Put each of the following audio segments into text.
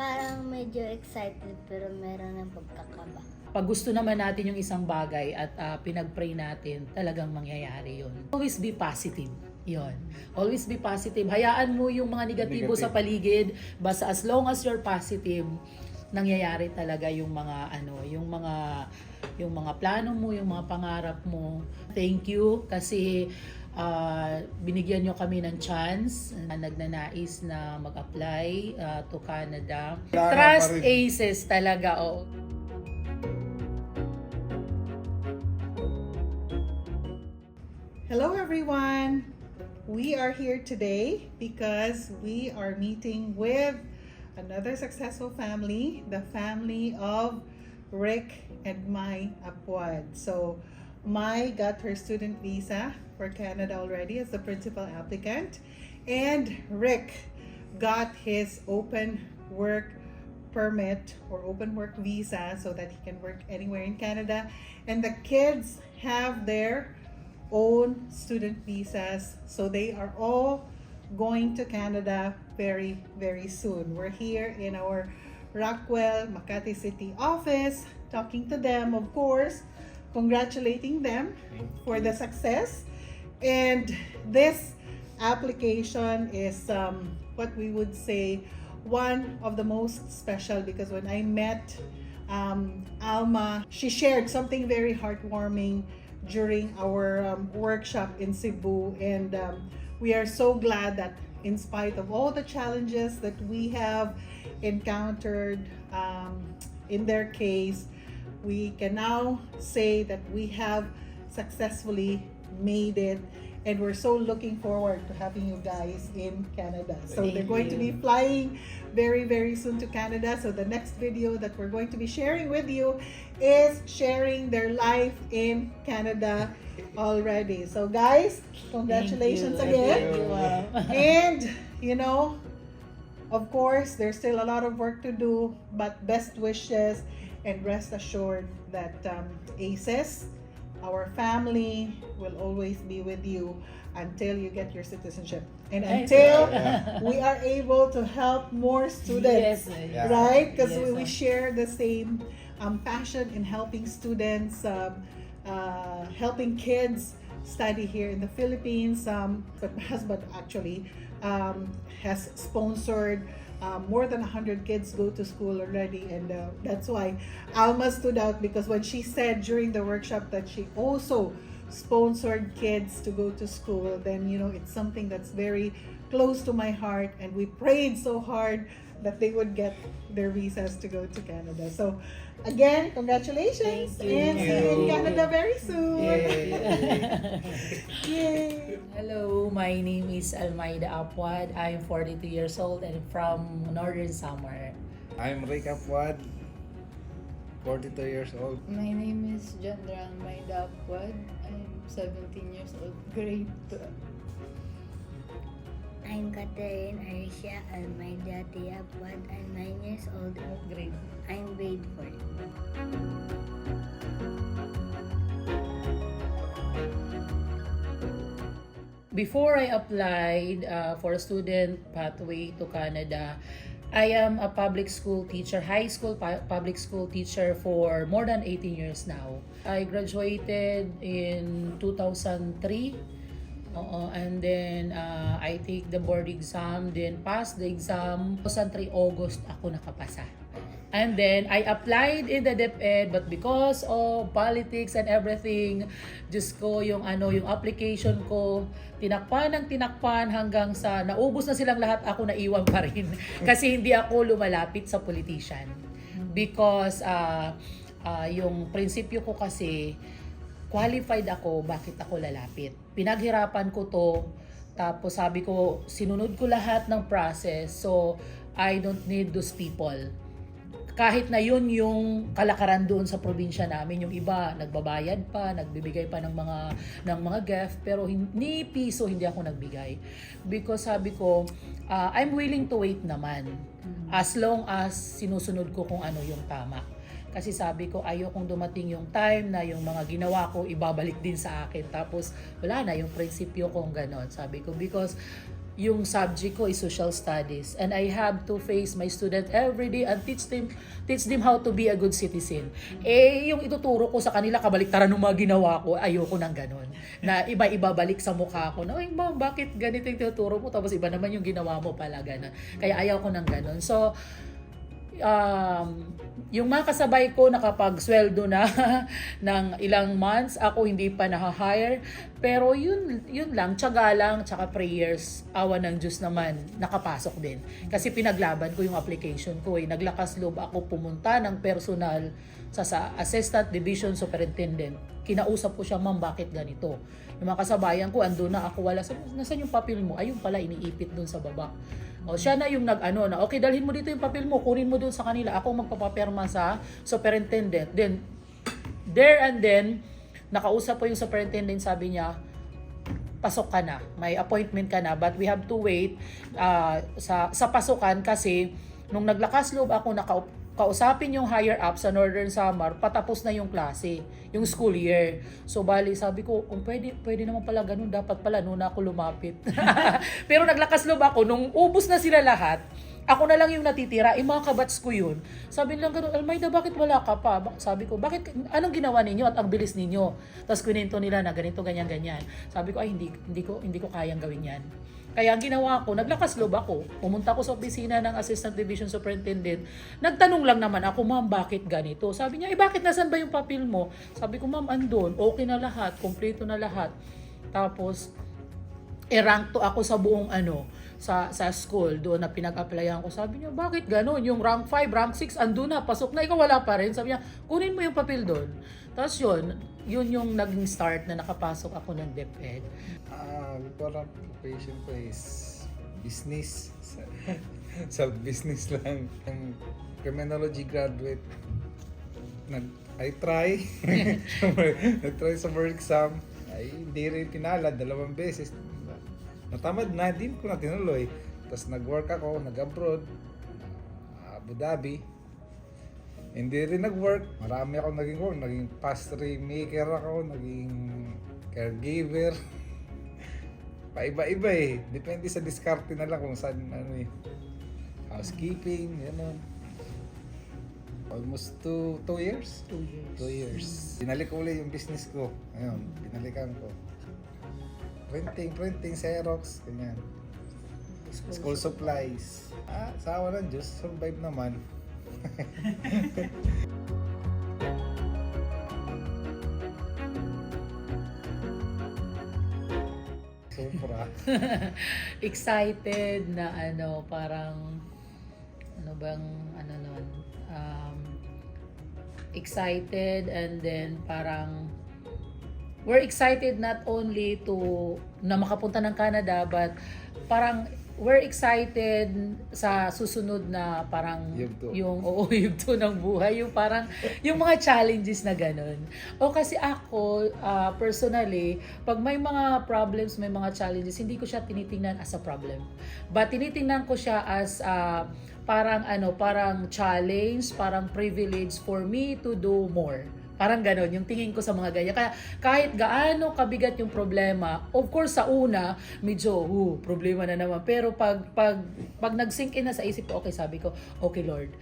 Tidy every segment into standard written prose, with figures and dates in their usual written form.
Parang medyo excited pero meron ng pagkakaba. Pag gusto naman natin yung isang bagay at pinag-pray natin, talagang mangyayari yun. Always be positive. Yon. Always be positive. Hayaan mo yung mga negatibo sa paligid. Basta as long as you're positive, nangyayari talaga yung mga yung mga plano mo, yung mga pangarap mo. Thank you kasi binigyan nyo kami ng chance na nagnanais na mag-apply to Canada. Trust Aces talaga. Oh. Hello everyone! We are here today because we are meeting with another successful family, the family of Rick and Mai Apuad. So Mai got her student visa for Canada already as the principal applicant, and Rick got his open work permit or open work visa so that he can work anywhere in Canada, and the kids have their own student visas, so they are all going to Canada very, very soon. We're here in our Rockwell, Makati City office, talking to them, of course, congratulating them for the success. And this application is what we would say one of the most special, because when I met Alma, she shared something very heartwarming during our workshop in Cebu, and we are so glad that in spite of all the challenges that we have encountered in their case, we can now say that we have successfully made it, and we're so looking forward to having you guys in Canada. So they're going to be flying very, very soon to Canada. So the next video that we're going to be sharing with you is sharing their life in Canada already. So guys, congratulations again. And you know, of course, there's still a lot of work to do, but best wishes, and rest assured that ACES, our family, will always be with you until you get your citizenship and until we are able to help more students, right? Because we share the same passion in helping students, helping kids study here in the Philippines. But my husband actually has sponsored more than 100 kids go to school already, and that's why Alma stood out, because when she said during the workshop that she also sponsored kids to go to school, then you know it's something that's very close to my heart, and we prayed so hard that they would get their visas to go to Canada. So again, congratulations, and see you in Canada very soon. Yay. Hello, my name is Almaida Apuad. I'm 42 years old and from Northern Samar. I'm Rick Apuad, 42 years old. My name is Jandra Almeida Apuad. I'm 17 years old, grade 12. I'm Catherine Arisha Almeida Tiapuad. I'm 9 years old. I'm grade 4. Before I applied for a student pathway to Canada, I am a public school teacher, high school public school teacher for more than 18 years now. I graduated in 2003. And then I take the board exam, then pass the exam. 2003 August ako nakapasa. And then I applied in the DepEd, but because of politics and everything, Diyos ko, yung application ko, tinakpan hanggang sa naubos na silang lahat, ako naiwan pa rin. Kasi hindi ako lumalapit sa politician. Because yung prinsipyo ko kasi, qualified ako, bakit ako lalapit? Pinaghirapan ko to, tapos sabi ko, sinunod ko lahat ng process, so I don't need those people. Kahit na yun yung kalakaran doon sa probinsya namin, yung iba nagbabayad pa, nagbibigay pa ng mga gift, pero ni piso hindi ako nagbigay. Because sabi ko, I'm willing to wait naman, as long as sinusunod ko kung ano yung tama. Kasi sabi ko, ayokong dumating yung time na yung mga ginawa ko ibabalik din sa akin. Tapos wala na yung prinsipyo kong ganon. Sabi ko, because yung subject ko is social studies, and I have to face my student every day and teach them how to be a good citizen. Yung ituturo ko sa kanila kabaliktaran ng mga ginawa ko, ayoko nang ganon. Na iba-iba balik sa mukha ko na, ay ma'am, bakit ganito yung tinuturo mo tapos iba naman yung ginawa mo pala, ganon. Kaya ayaw ko nang ganon. So yung mga kasabay ko nakapag-sweldo na ng ilang months, ako hindi pa na-hire. Pero yun lang, tiyaga lang, tsaka prayers, awa ng Diyos naman, nakapasok din. Kasi pinaglaban ko yung application ko. Naglakas loob ako pumunta ng personal sa Assistant Division Superintendent. Kinausap ko siya, ma'am, bakit ganito? Yung mga kasabayan ko, ando na ako, wala. Nasaan yung papel mo? Ayun pala, iniipit dun sa baba. O siya na yung nag-ano na, okay, dalhin mo dito yung papel mo, kunin mo dun sa kanila. Ako magpapapirma sa superintendent. Then, there and then, nakausap ko yung superintendent, sabi niya, pasok ka na, may appointment ka na, but we have to wait sa pasukan kasi nung naglakas loob ako kausapin yung higher up sa Northern Samar, patapos na yung klase, yung school year. So bali, sabi ko, pwede naman pala ganun, dapat pala noon ako lumapit. Pero naglakas loob ako, nung ubos na sila lahat, ako na lang yung natitira, mga kabats ko yun. Sabi nilang ganun, Almayda, bakit wala ka pa? Sabi ko, bakit, anong ginawa ninyo at ang bilis ninyo? Tapos kwento nila na ganito, ganyan. Sabi ko, ay hindi ko kayang gawin yan. Kaya ang ginawa ko, naglakas loob ako. Pumunta ko sa opisina ng Assistant Division Superintendent. Nagtanong lang naman ako, ma'am, bakit ganito? Sabi niya, bakit nasan ba yung papel mo? Sabi ko, ma'am, andun. Okay na lahat. Kompleto na lahat. Tapos, rank to ako sa buong sa school doon na pinag-applyan ko. Sabi niya, bakit gano'n? Yung rank 5, rank 6, andun na, pasok na, ikaw wala pa rin. Sabi niya, kunin mo yung papel doon. Tapos yun yung naging start na nakapasok ako ng DepEd. Before occupation ko is business. Self-business lang. Ang criminology graduate, I try. Nag-try sa board exam. Ay, hindi rin pinalad, 2 beses. Natamad na, din ko na tinuloy. Tapos nag-work ako, nag-abroad, Abu Dhabi. Hindi rin nag-work. Marami ako naging work. Naging pastry maker ako, naging caregiver. Paiba-iba eh. Depende sa diskarte na lang kung saan housekeeping, gano'n. Almost 2 years? 2 years. 2 years. Binalik ko ulit yung business ko. Ayun, binalikan ko. Printing, Xerox, ganyan. School supplies. Sa awa ng Diyos, survive naman. Sobra. Excited na parang excited, and then parang we're excited not only na makapunta ng Canada, but parang we're excited sa susunod na parang yugto ng buhay, yung parang yung mga challenges na ganun. Kasi ako personally, pag may mga problems, may mga challenges, hindi ko siya tinitingnan as a problem, but tinitingnan ko siya as parang challenge, parang privilege for me to do more. Parang ganon, yung tingin ko sa mga ganyan. Kaya kahit gaano kabigat yung problema, of course sa una, medyo, problema na naman. Pero pag nag-sink in na sa isip ko, okay, sabi ko, okay Lord,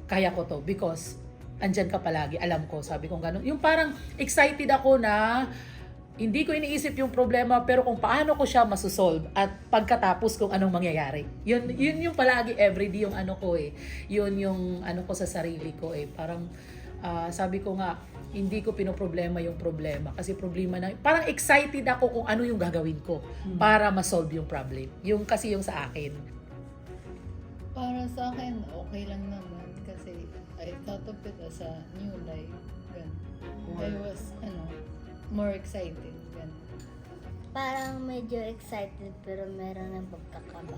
kaya ko to because andyan ka palagi, alam ko, sabi ko ganon. Yung parang excited ako na hindi ko iniisip yung problema, pero kung paano ko siya masosolve at pagkatapos kung anong mangyayari. Yun yung palagi everyday yung ko Yun yung ko sa sarili ko Parang sabi ko nga, hindi ko pinoproblema yung problema kasi problema na, parang excited ako kung ano yung gagawin ko para ma-solve yung problem. Kasi yung sa akin. Para sa akin, okay lang naman kasi I thought of it as a new life. I was, more excited. Parang medyo excited pero meron ng pagkakaba.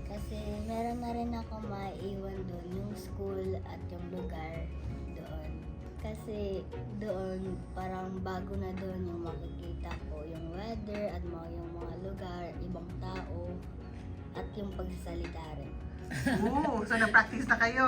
Kasi meron na rin ako maiiwan doon, yung school at yung lugar doon. Kasi doon, parang bago na doon yung makikita ko, yung weather at yung mga lugar, ibang tao, at yung pagsasalita rin. So na-practice na kayo?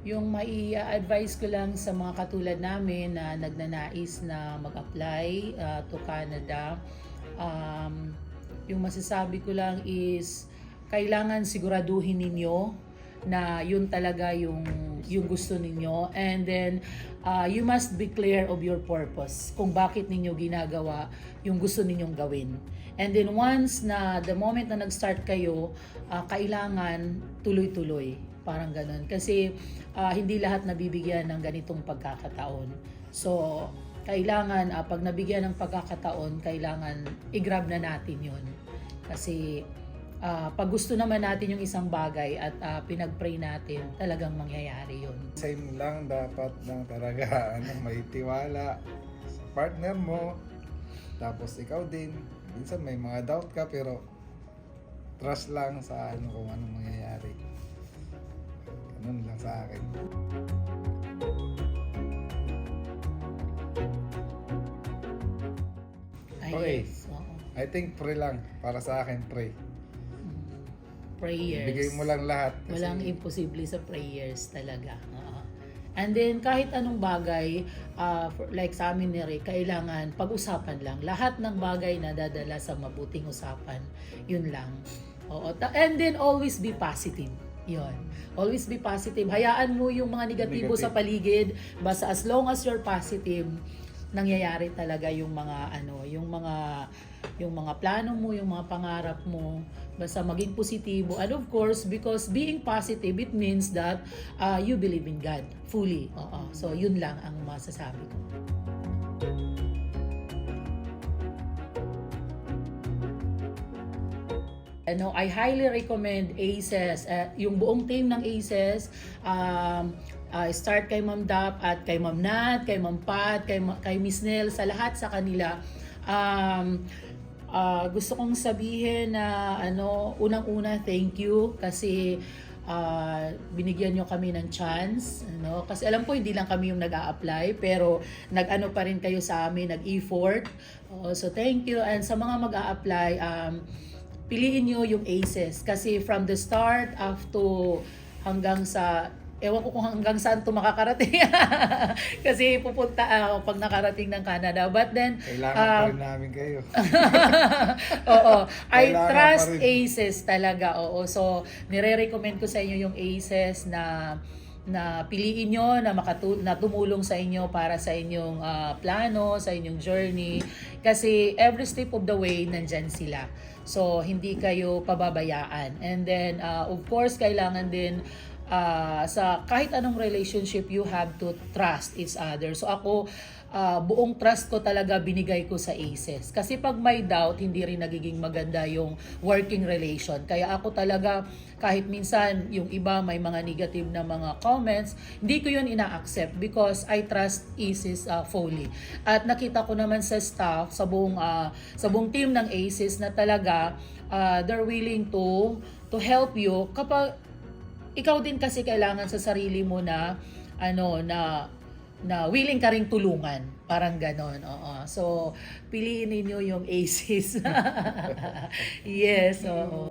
Yung mai-advise ko lang sa mga katulad namin na nagnanais na mag-apply to Canada, yung masasabi ko lang is kailangan siguraduhin ninyo na yun talaga yung gusto ninyo, and then you must be clear of your purpose kung bakit ninyo ginagawa yung gusto ninyong gawin. And then once na the moment na nag-start kayo, kailangan tuloy-tuloy, parang ganun. Kasi hindi lahat nabibigyan ng ganitong pagkakataon. So kailangan pag nabigyan ng pagkakataon, kailangan i-grab na natin yun. Kasi pag gusto naman natin yung isang bagay at pinag-pray natin, talagang mangyayari yun. Same lang, dapat lang talaga may tiwala sa partner mo. Tapos ikaw din, minsan may mga doubt ka pero trust lang sa kung anong mangyayari. Ganun lang sa akin. Okay. Yes. Oo. I think pray lang. Para sa akin, pray. Prayers. Bigay mo lang lahat. Kasi Walang imposible sa prayers talaga. Oo. And then kahit anong bagay, like sa amin ni Rick, kailangan pag-usapan lang. Lahat ng bagay na dadala sa mabuting usapan, yun lang. Oo. And then always be positive. Yun. Always be positive. Hayaan mo yung mga negatibo sa paligid. Basta as long as you're positive, nangyayari talaga yung mga yung mga plano mo, yung mga pangarap mo. Basta maging positibo. And of course, because being positive, it means that you believe in God fully. Oo. So yun lang ang masasabi ko. I highly recommend ACES. Yung buong team ng ACES, start kay Ma'am Dap at kay Ma'am Nat, kay Ma'am Pat, kay Miss Nel, sa lahat sa kanila. Gusto kong sabihin na unang-una, thank you kasi binigyan nyo kami ng chance, kasi alam ko hindi lang kami yung nag-a-apply, pero nag-ano pa rin kayo sa amin, nag-effort. So thank you, and sa mga mag-a-apply, piliin nyo yung ACES kasi from the start up to hanggang sa ewan ko kung hanggang saan ito makakarating. Kasi pupunta pag nakarating ng Canada. But then kailangan pa rin namin kayo. oo. I Kailangan trust pa rin. ACES talaga. Oo. So, nire-recommend ko sa inyo yung ACES na piliin nyo na tumulong sa inyo para sa inyong plano, sa inyong journey. Kasi every step of the way, nandyan sila. So, hindi kayo pababayaan. And then, of course, kailangan din sa kahit anong relationship, you have to trust each other. So ako, buong trust ko talaga binigay ko sa ACES. Kasi pag may doubt, hindi rin nagiging maganda yung working relation. Kaya ako talaga, kahit minsan yung iba may mga negative na mga comments, hindi ko yun ina-accept because I trust ACES fully. At nakita ko naman sa staff, sa buong team ng ACES na talaga, they're willing to help you kapag ikaw din kasi kailangan sa sarili mo na willing ka ring tulungan, parang ganon. Oo. So piliin niyo yung ACES. Yes, oo.